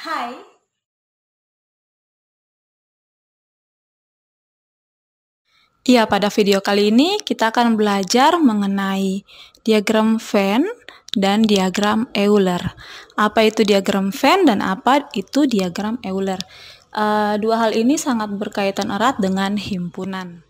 Hai, Iya, pada video kali ini kita akan belajar mengenai diagram Venn dan diagram Euler. Apa itu diagram Venn dan apa itu diagram Euler? Dua hal ini sangat berkaitan erat dengan himpunan.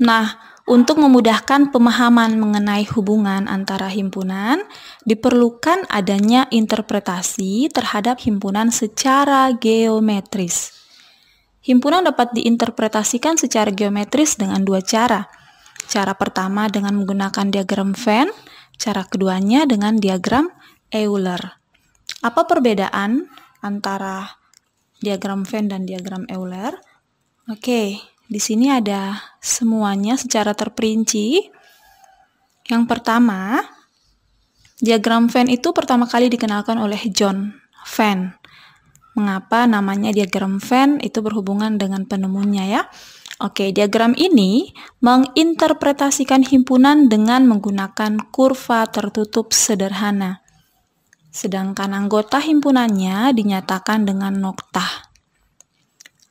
Nah, untuk memudahkan pemahaman mengenai hubungan antara himpunan, diperlukan adanya interpretasi terhadap himpunan secara geometris. Himpunan dapat diinterpretasikan secara geometris dengan dua cara. Cara pertama dengan menggunakan diagram Venn, cara keduanya dengan diagram Euler. Apa perbedaan antara diagram Venn dan diagram Euler? Oke, di sini ada semuanya secara terperinci. Yang pertama, diagram Venn itu pertama kali dikenalkan oleh John Venn. Mengapa namanya diagram Venn? Itu berhubungan dengan penemunya ya. Oke, diagram ini menginterpretasikan himpunan dengan menggunakan kurva tertutup sederhana. Sedangkan anggota himpunannya dinyatakan dengan noktah.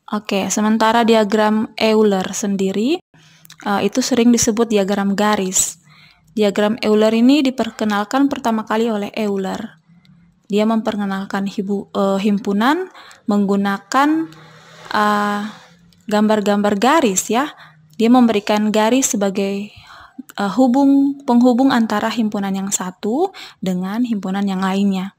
Oke, sementara diagram Euler sendiri itu sering disebut diagram garis. Diagram Euler ini diperkenalkan pertama kali oleh Euler. Dia memperkenalkan himpunan menggunakan gambar-gambar garis ya. Dia memberikan garis sebagai penghubung antara himpunan yang satu dengan himpunan yang lainnya.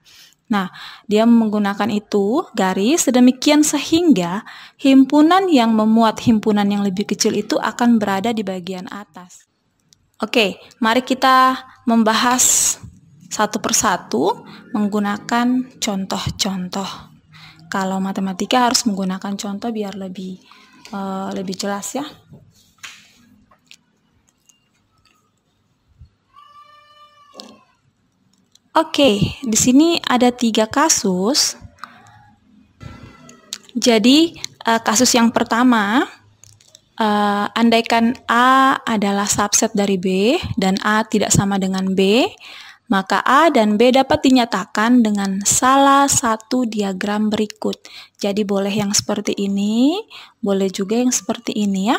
Nah, dia menggunakan itu garis sedemikian sehingga himpunan yang memuat himpunan yang lebih kecil itu akan berada di bagian atas. Oke, mari kita membahas satu persatu menggunakan contoh-contoh. Kalau matematika harus menggunakan contoh biar lebih jelas ya. Oke, di sini ada 3 kasus. Jadi kasus yang pertama, andaikan A adalah subset dari B dan A tidak sama dengan B, maka A dan B dapat dinyatakan dengan salah satu diagram berikut. Jadi boleh yang seperti ini, boleh juga yang seperti ini ya.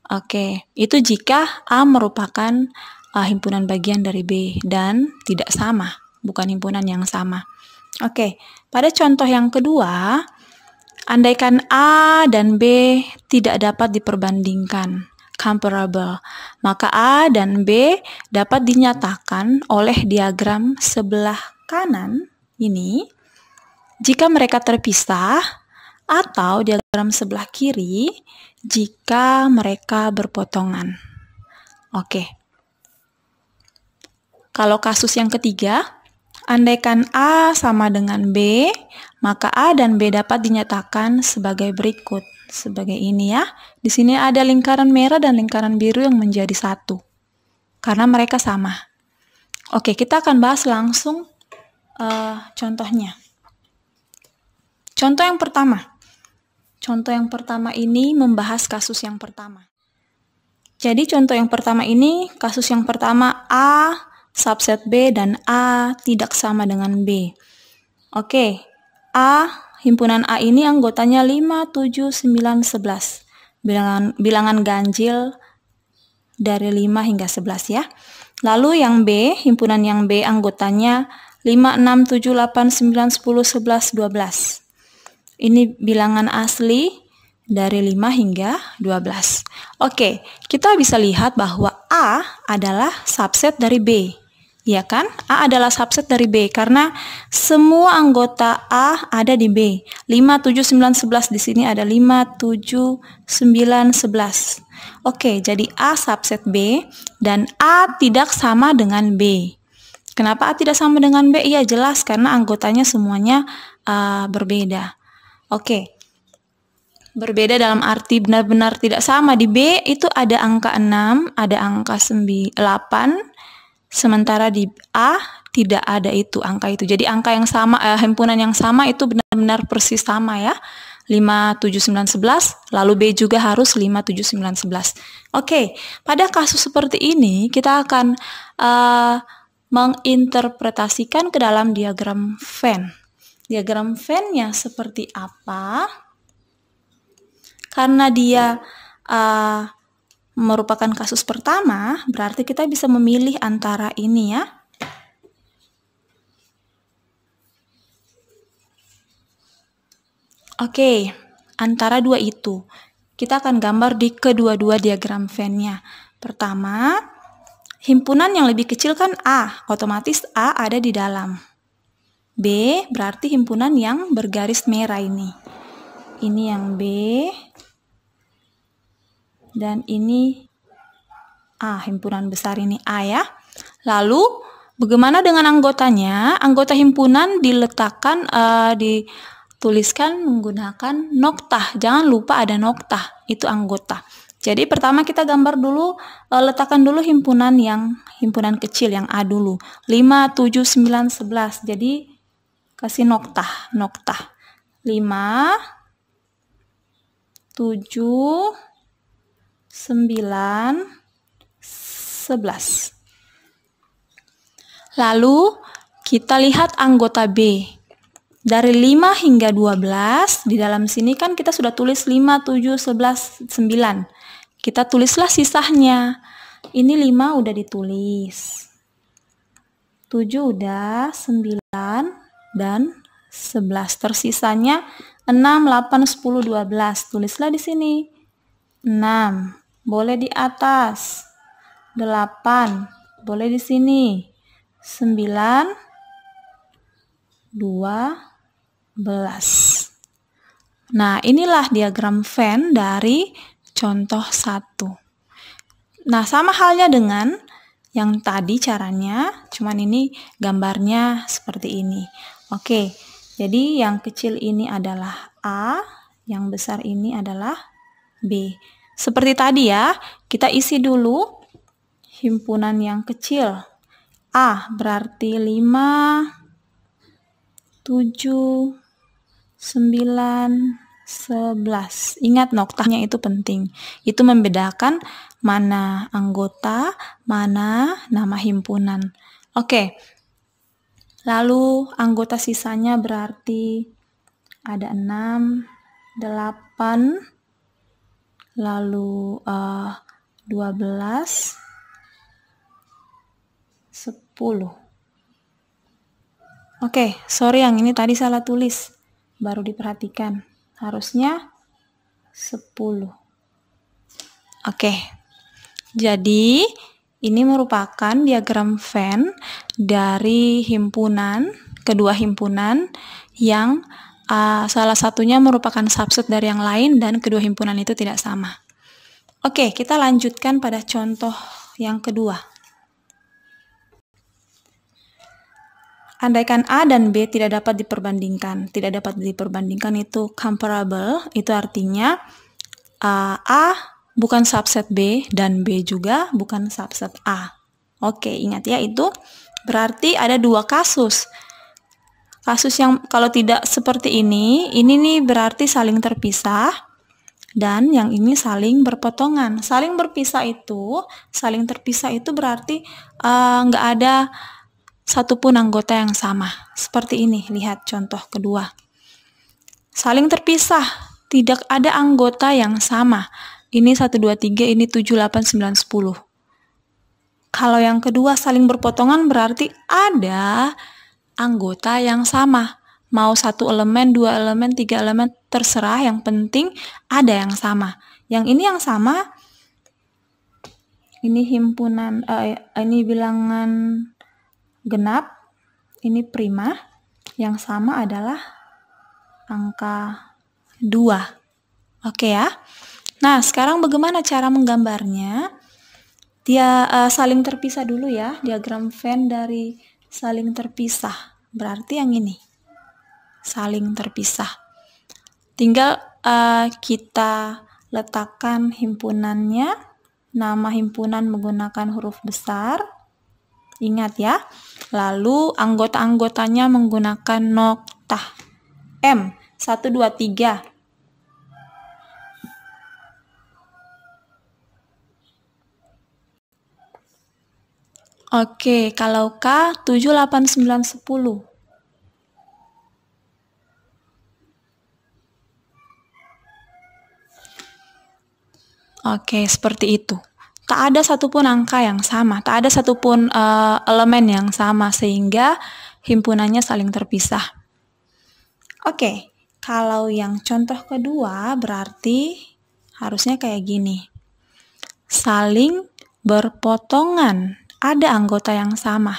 Oke, itu jika A merupakan himpunan bagian dari B dan tidak sama, bukan himpunan yang sama. Oke, pada contoh yang kedua, andaikan A dan B tidak dapat diperbandingkan, comparable, maka A dan B dapat dinyatakan oleh diagram sebelah kanan ini jika mereka terpisah, atau diagram sebelah kiri jika mereka berpotongan. Oke. Kalau kasus yang ketiga, andaikan A sama dengan B, maka A dan B dapat dinyatakan sebagai berikut. Sebagai ini ya. Di sini ada lingkaran merah dan lingkaran biru yang menjadi satu. Karena mereka sama. Oke, kita akan bahas langsung contohnya. Contoh yang pertama. Contoh yang pertama ini membahas kasus yang pertama. Jadi contoh yang pertama ini, kasus yang pertama A subset B dan A tidak sama dengan B. Oke, himpunan A ini anggotanya 5, 7, 9, 11. Bilangan ganjil dari 5 hingga 11 ya. Lalu yang B, himpunan yang B anggotanya 5, 6, 7, 8, 9, 10, 11, 12. Ini bilangan asli dari 5 hingga 12. Oke, kita bisa lihat bahwa A adalah subset dari B. Ya kan? A adalah subset dari B karena semua anggota A ada di B. 5, 7, 9, 11 di sini ada 5, 7, 9, 11. Oke, jadi A subset B dan A tidak sama dengan B. Kenapa A tidak sama dengan B? Iya jelas karena anggotanya semuanya berbeda. Oke. Berbeda dalam arti benar-benar tidak sama. Di B itu ada angka 6, ada angka 8, sementara di A tidak ada itu angka itu. Jadi angka yang sama, himpunan yang sama itu benar-benar persis sama ya. 5, 7, 9, 11, lalu B juga harus 5, 7, 9, 11. Oke, pada kasus seperti ini kita akan menginterpretasikan ke dalam diagram Venn. Diagram Venn-nya seperti apa? Karena dia merupakan kasus pertama, berarti kita bisa memilih antara ini ya. Oke, antara dua itu. Kita akan gambar di kedua-dua diagram Venn-nya. Pertama, himpunan yang lebih kecil kan A, otomatis A ada di dalam. B berarti himpunan yang bergaris merah ini. Ini yang B, dan ini A, himpunan besar ini A ya. Lalu, bagaimana dengan anggotanya? Anggota himpunan diletakkan, dituliskan menggunakan noktah. Jangan lupa ada noktah, itu anggota. Jadi pertama kita gambar dulu, letakkan dulu himpunan kecil yang A dulu. 5, 7, 9, 11. Jadi kasih noktah. 5, 7, 9, 11. Lalu kita lihat anggota B. Dari 5 hingga 12, di dalam sini kan kita sudah tulis 5, 7, 11, 9. Kita tulislah sisanya. Ini 5 udah ditulis. 7 udah, 9, dan 11. Tersisanya 6, 8, 10, 12. Tulislah di sini. 6. Boleh di atas. 8. Boleh di sini. 9, 12. Nah, inilah diagram Venn dari contoh 1. Nah, sama halnya dengan yang tadi caranya, cuman ini gambarnya seperti ini. Oke, jadi yang kecil ini adalah A, yang besar ini adalah B. Seperti tadi ya, kita isi dulu himpunan yang kecil. A berarti 5, 7, 9, 11. Ingat noktahnya itu penting. Itu membedakan mana anggota, mana nama himpunan. Oke. Lalu anggota sisanya berarti ada 6, 8, lalu 12, 10. Oke, sorry yang ini tadi salah tulis. Baru diperhatikan. Harusnya 10. Oke. Jadi, ini merupakan diagram Venn dari kedua himpunan yang salah satunya merupakan subset dari yang lain dan kedua himpunan itu tidak sama. Oke, kita lanjutkan pada contoh yang kedua. Andaikan A dan B tidak dapat diperbandingkan. Tidak dapat diperbandingkan itu comparable, itu artinya A bukan subset B dan B juga bukan subset A. Oke, ingat ya, itu berarti ada dua kasus. Kasus yang kalau tidak seperti ini nih berarti saling terpisah, dan yang ini saling berpotongan. Saling terpisah itu berarti nggak ada satupun anggota yang sama. Seperti ini, lihat contoh kedua. Saling terpisah, tidak ada anggota yang sama. Ini 1, 2, 3, ini 7, 8, 9, 10. Kalau yang kedua saling berpotongan berarti ada anggota yang sama. Mau 1 elemen, 2 elemen, 3 elemen, terserah, yang penting ada yang sama. Yang ini yang sama, ini himpunan, ini bilangan genap, ini prima, yang sama adalah angka 2. Oke ya. Nah, sekarang bagaimana cara menggambarnya? Dia saling terpisah dulu ya, diagram Venn dari saling terpisah. Berarti yang ini, saling terpisah. Tinggal kita letakkan himpunannya, nama himpunan menggunakan huruf besar. Ingat ya. Lalu anggota-anggotanya menggunakan noktah. M, 1, 2, 3. Oke, kalau K 7, 8, 9, 10. Oke, seperti itu. Tak ada satupun angka yang sama, tak ada satupun elemen yang sama, sehingga himpunannya saling terpisah. Oke, kalau yang contoh kedua berarti harusnya kayak gini. Saling berpotongan, ada anggota yang sama.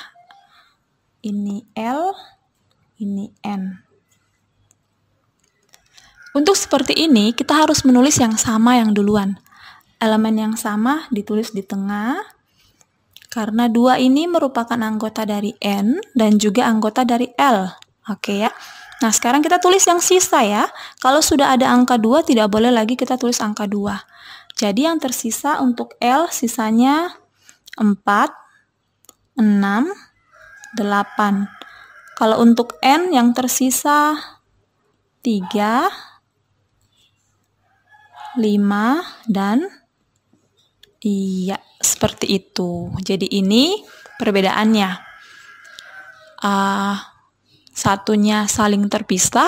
Ini L, ini N. Untuk seperti ini, kita harus menulis yang sama yang duluan. Elemen yang sama ditulis di tengah, karena 2 ini merupakan anggota dari N dan juga anggota dari L. Oke ya. Nah, sekarang kita tulis yang sisa ya. Kalau sudah ada angka 2, tidak boleh lagi kita tulis angka 2. Jadi yang tersisa untuk L sisanya 4, 6, 8. Kalau untuk N yang tersisa 3, 5, dan iya, seperti itu. Jadi ini perbedaannya. Satunya saling terpisah,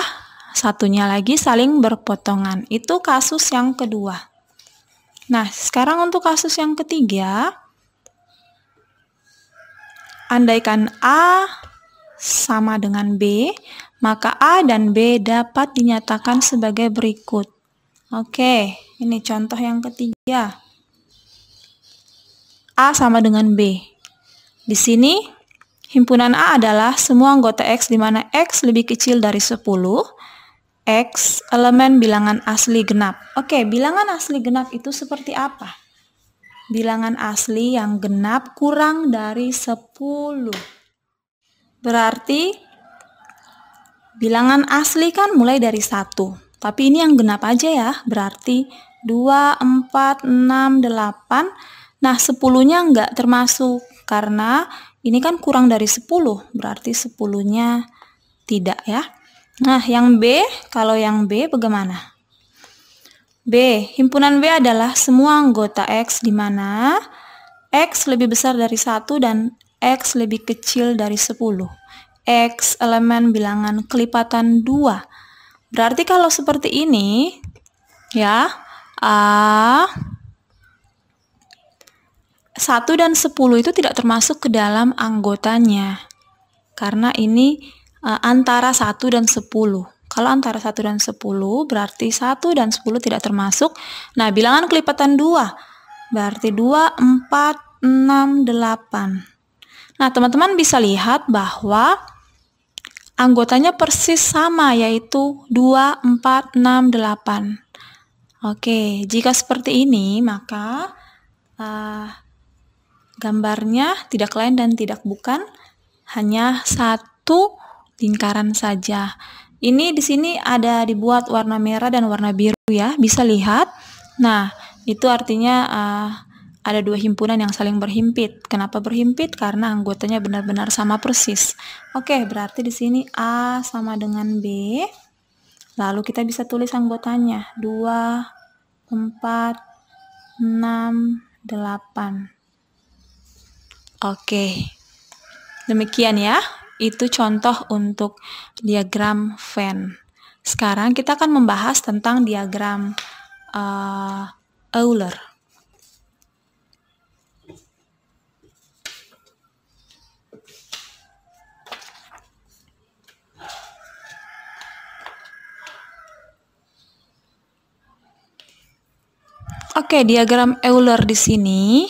satunya lagi saling berpotongan. Itu kasus yang kedua. Nah, sekarang untuk kasus yang ketiga. Andaikan A sama dengan B, maka A dan B dapat dinyatakan sebagai berikut. Oke, ini contoh yang ketiga. A sama dengan B. Di sini, himpunan A adalah semua anggota X di mana X lebih kecil dari 10. X elemen bilangan asli genap. Oke, bilangan asli genap itu seperti apa? Bilangan asli yang genap kurang dari 10. Berarti, bilangan asli kan mulai dari 1. Tapi ini yang genap aja ya, berarti 2, 4, 6, 8. Nah, 10-nya nggak termasuk, karena ini kan kurang dari 10, berarti 10-nya tidak ya. Nah, yang B, kalau yang B bagaimana? B, himpunan B adalah semua anggota X di mana X lebih besar dari 1 dan X lebih kecil dari 10. X elemen bilangan kelipatan 2. Berarti kalau seperti ini, ya, 1 dan 10 itu tidak termasuk ke dalam anggotanya. Karena ini antara 1 dan 10. Kalau antara 1 dan 10, berarti 1 dan 10 tidak termasuk. Nah, bilangan kelipatan 2. Berarti 2, 4, 6, 8. Nah, teman-teman bisa lihat bahwa anggotanya persis sama, yaitu 2, 4, 6, 8. Oke, jika seperti ini, maka gambarnya tidak lain dan tidak bukan, hanya satu lingkaran saja. Ini di sini ada dibuat warna merah dan warna biru ya, bisa lihat. Nah, itu artinya ada 2 himpunan yang saling berhimpit. Kenapa berhimpit? Karena anggotanya benar-benar sama persis. Oke, berarti di sini A sama dengan B. Lalu kita bisa tulis anggotanya. 2, 4, 6, 8. Oke, demikian ya. Itu contoh untuk diagram Venn. Sekarang kita akan membahas tentang diagram Euler. Oke, diagram Euler di sini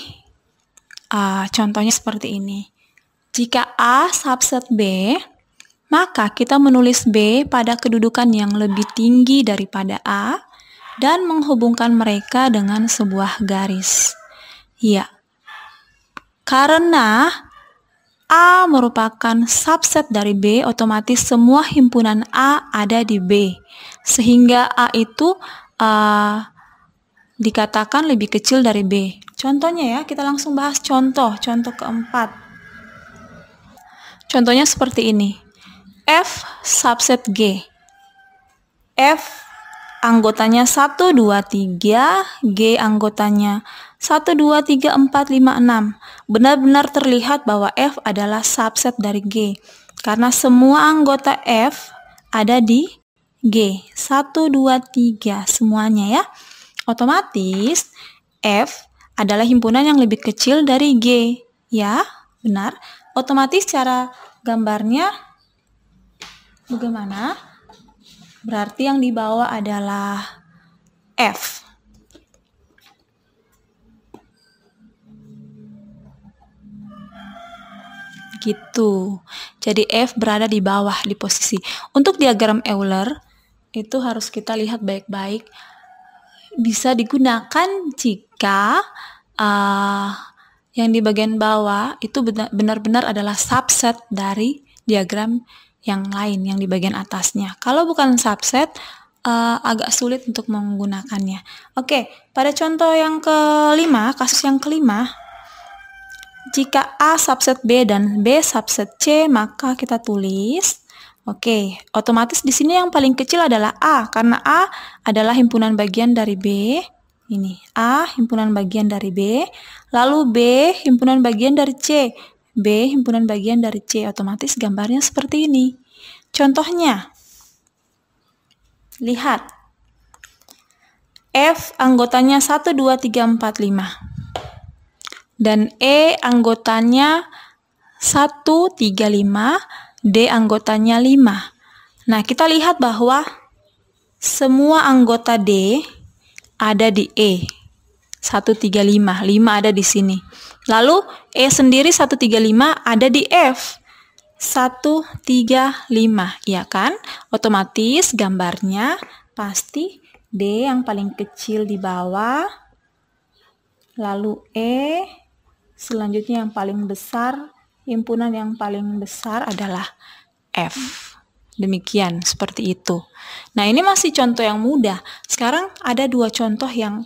contohnya seperti ini. Jika A subset B, maka kita menulis B pada kedudukan yang lebih tinggi daripada A dan menghubungkan mereka dengan sebuah garis. Ya, karena A merupakan subset dari B, otomatis semua himpunan A ada di B. Sehingga A itu dikatakan lebih kecil dari B. Contohnya ya, kita langsung bahas contoh keempat. Contohnya seperti ini. F subset G. F anggotanya 1, 2, 3, G anggotanya 1, 2, 3, 4, 5, 6. benar-benar terlihat bahwa F adalah subset dari G. Karena semua anggota F ada di G. 1, 2, 3 semuanya ya. Otomatis F adalah himpunan yang lebih kecil dari G. Ya, benar. Otomatis cara gambarnya bagaimana? Berarti yang di bawah adalah F. Gitu. Jadi F berada di bawah di posisi. Untuk diagram Euler itu harus kita lihat baik-baik. Bisa digunakan jika yang di bagian bawah itu benar-benar adalah subset dari diagram yang lain yang di bagian atasnya. Kalau bukan subset, agak sulit untuk menggunakannya. Oke, pada contoh yang kelima, kasus yang kelima, jika A subset B dan B subset C, maka kita tulis, oke, otomatis di sini yang paling kecil adalah A, karena A adalah himpunan bagian dari B. Ini, A himpunan bagian dari B, lalu B himpunan bagian dari C, B himpunan bagian dari C, otomatis gambarnya seperti ini. Contohnya, lihat, F anggotanya 1, 2, 3, 4, 5. Dan E anggotanya 1, 3, 5, D anggotanya 5. Nah, kita lihat bahwa semua anggota D ada di E. 1, 3, 5. 5 ada di sini. Lalu E sendiri 1, 3, 5 ada di F. 1, 3, 5. Ya kan? Otomatis gambarnya pasti D yang paling kecil di bawah. Lalu E selanjutnya yang paling besar, himpunan yang paling besar adalah F. Demikian, seperti itu. Nah, ini masih contoh yang mudah. Sekarang ada 2 contoh yang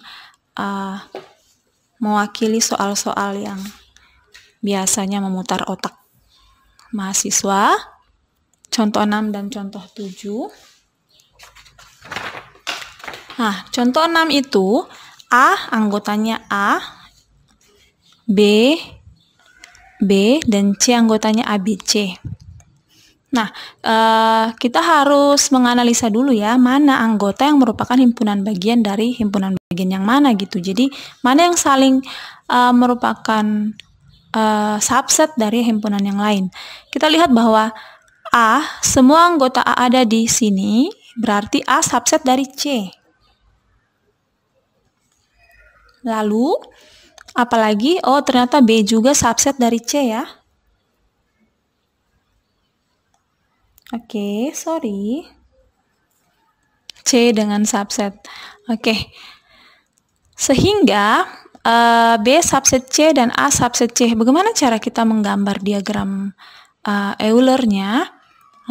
mewakili soal-soal yang biasanya memutar otak mahasiswa. Contoh 6 dan contoh 7. Nah, contoh 6 itu A anggotanya A, B, dan C anggotanya ABC. Nah, kita harus menganalisa dulu ya, mana anggota yang merupakan himpunan bagian dari himpunan bagian yang mana gitu. Jadi, mana yang saling merupakan subset dari himpunan yang lain. Kita lihat bahwa A, semua anggota A ada di sini, berarti A subset dari C. Lalu, apalagi, oh ternyata B juga subset dari C ya. Oke, sorry. C dengan subset. Oke. Sehingga B subset C dan A subset C. Bagaimana cara kita menggambar diagram Euler-nya?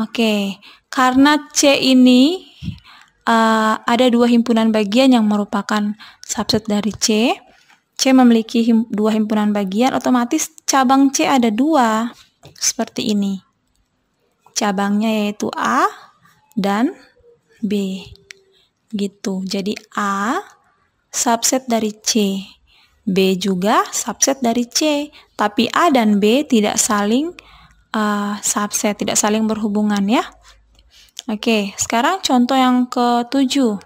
Oke, karena C ini ada 2 himpunan bagian yang merupakan subset dari C. C memiliki 2 himpunan bagian, otomatis cabang C ada 2. Seperti ini. Cabangnya yaitu A dan B. Gitu. Jadi A subset dari C. B juga subset dari C. Tapi A dan B tidak saling subset, tidak saling berhubungan ya. Oke, sekarang contoh yang ke-7.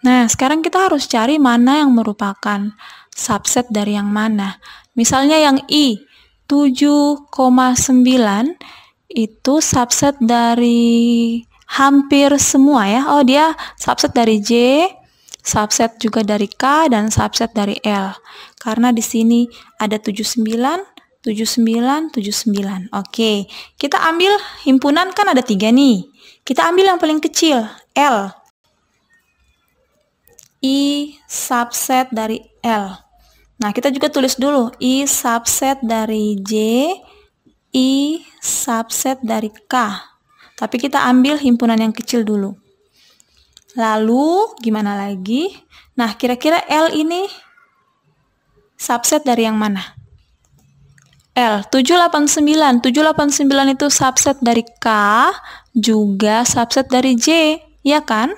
Nah, sekarang kita harus cari mana yang merupakan subset dari yang mana. Misalnya yang I, 7,9 itu subset dari hampir semua ya. Oh, dia subset dari J, subset juga dari K, dan subset dari L. Karena di sini ada 79, 79, 79. Oke, kita ambil himpunan kan ada 3 nih. Kita ambil yang paling kecil, L. I subset dari L. Nah, kita juga tulis dulu I subset dari J, I subset dari K. Tapi kita ambil himpunan yang kecil dulu. Lalu, gimana lagi? Nah, kira-kira L ini subset dari yang mana? L, 789. 789 itu subset dari K, juga subset dari J, ya kan?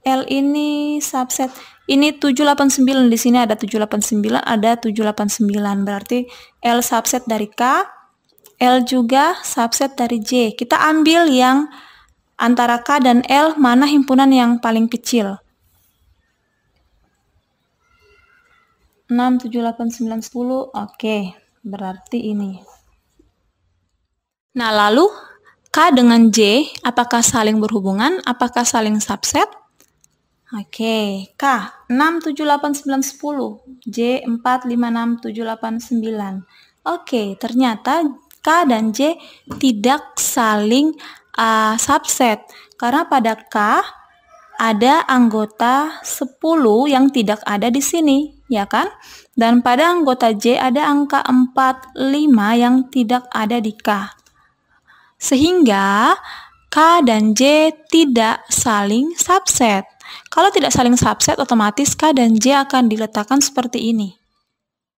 L ini subset. Ini 789, di sini ada 789, ada 789. Berarti L subset dari K, L juga subset dari J. Kita ambil yang antara K dan L, mana himpunan yang paling kecil? 6, 7, 8, 9, 10. Oke, berarti ini. Nah, lalu K dengan J, apakah saling berhubungan? Apakah saling subset? Oke, K 6, 7, 8, 9, 10. J 4, 5, 6, 7, 8, 9. Oke, ternyata K dan J tidak saling subset. Karena pada K ada anggota 10 yang tidak ada di sini, ya kan? Dan pada anggota J ada angka 4, 5 yang tidak ada di K. Sehingga K dan J tidak saling subset. Kalau tidak saling subset, otomatis K dan J akan diletakkan seperti ini.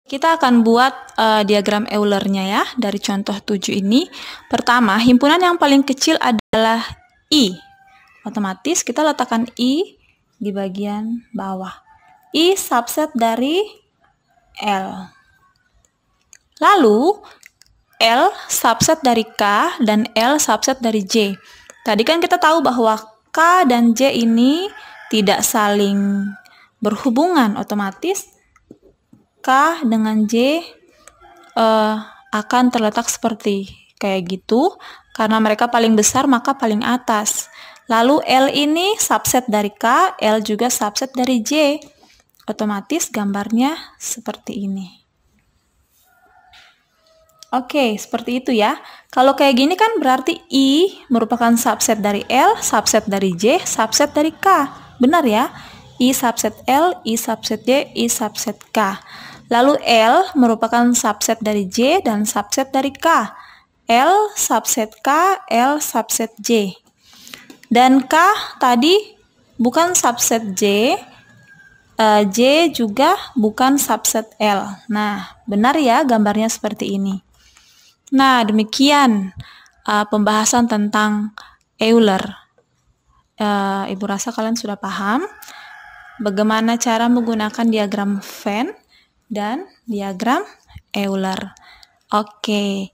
Kita akan buat diagram Euler-nya ya, dari contoh 7 ini. Pertama, himpunan yang paling kecil adalah I. Otomatis kita letakkan I di bagian bawah. I subset dari L. Lalu, L subset dari K dan L subset dari J. Tadi kan kita tahu bahwa K dan J ini tidak saling berhubungan. Otomatis K dengan J akan terletak seperti kayak gitu. Karena mereka paling besar, maka paling atas. Lalu L ini subset dari K, L juga subset dari J. Otomatis gambarnya seperti ini. Oke, seperti itu ya. Kalau kayak gini kan berarti I merupakan subset dari L, subset dari J, subset dari K. Benar ya? I subset L, I subset J, I subset K. Lalu L merupakan subset dari J dan subset dari K. L subset K, L subset J. Dan K tadi bukan subset J, J juga bukan subset L. Nah, benar ya gambarnya seperti ini. Nah, demikian pembahasan tentang Euler. Ibu rasa kalian sudah paham bagaimana cara menggunakan diagram Venn dan diagram Euler. Oke,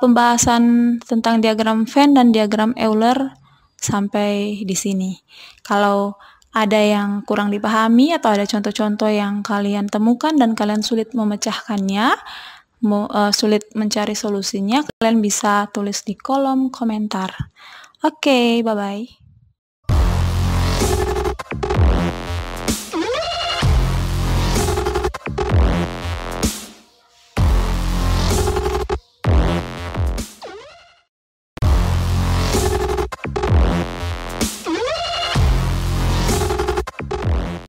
pembahasan tentang diagram Venn dan diagram Euler sampai di sini. Kalau ada yang kurang dipahami atau ada contoh-contoh yang kalian temukan dan kalian sulit memecahkannya, sulit mencari solusinya, kalian bisa tulis di kolom komentar. Oke, bye-bye.